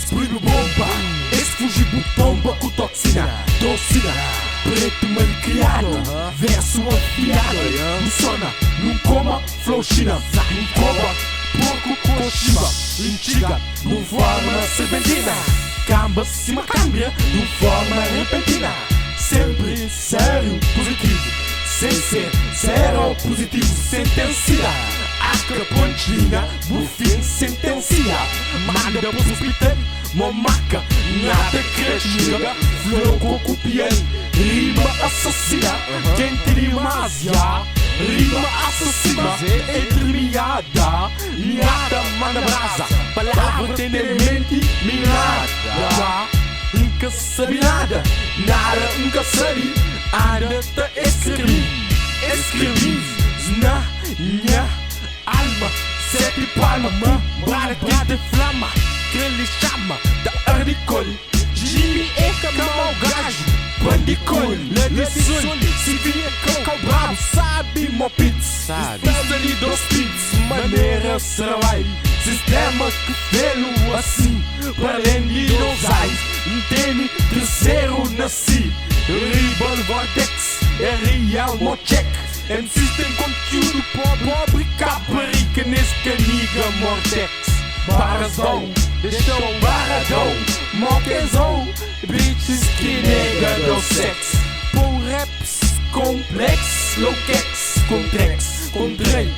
Proíbe bomba, esse fugibu tomba com toxina, docina. Preto malcriado, verso afiado. Não sona, não coma, flow china. Não coma, porco com chiba. Intiga, não forma serpentina. Camba, cima câmbia, não forma repentina. Sempre sério, positivo. Sem ser zero positivo, sentencia. Aca pontinha, bufim, sentencia. Manda pro hospital, mamaca, nada cretina. Flow com copiei, rima assassina. Quem te rima já, rima assassina. Entremeada, nada manda brasa. Palavra tem em mente, mirada. Nunca sabe nada, nada nunca sabe. Anda tá escrevi, na minha alma. Sete palmas, barra de flama. Que lhe chama da ardicol. Jimmy é como o gajo, bandicol. Le sul, se vier com o bravo, sabe mo pizza. Estás ali dos pits, maneira trabalho. Sistema que fê-lo assim, para além de dosais. Entende, terceiro nasci. Rival Vortex, é real mocheck. MCs tem conteúdo pobre, caparica nesse caniga Mortex. Barrazão, deixou barradão, moquezão, bitches que nega do sexo. Por raps complexo, louquex, contrex, contrei,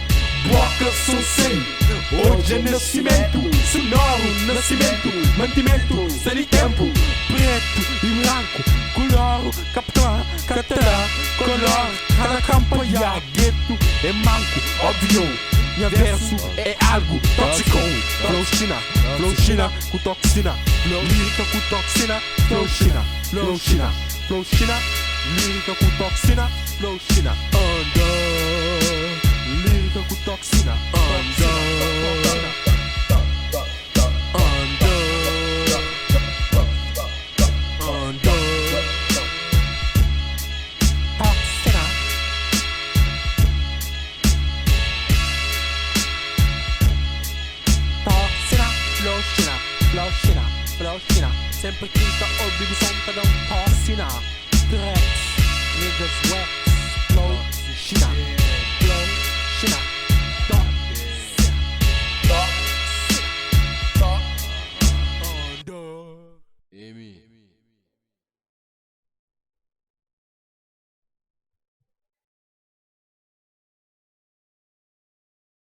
boca sou sem. Hoje é nascimento, sonoro, nascimento, mantimento, sem tempo. Preto e branco, color, capitã, catará, color, cada campanha, gueto é manco, óbvio. Minha verso é algo tóxico. Flow China com toxina. Lírica com toxina, Flow China, lírica com toxina, Flow China. Lírica com toxina, Flow China, sempre quinta obrigação para não toxina. Drex, niggas wax, Flow China.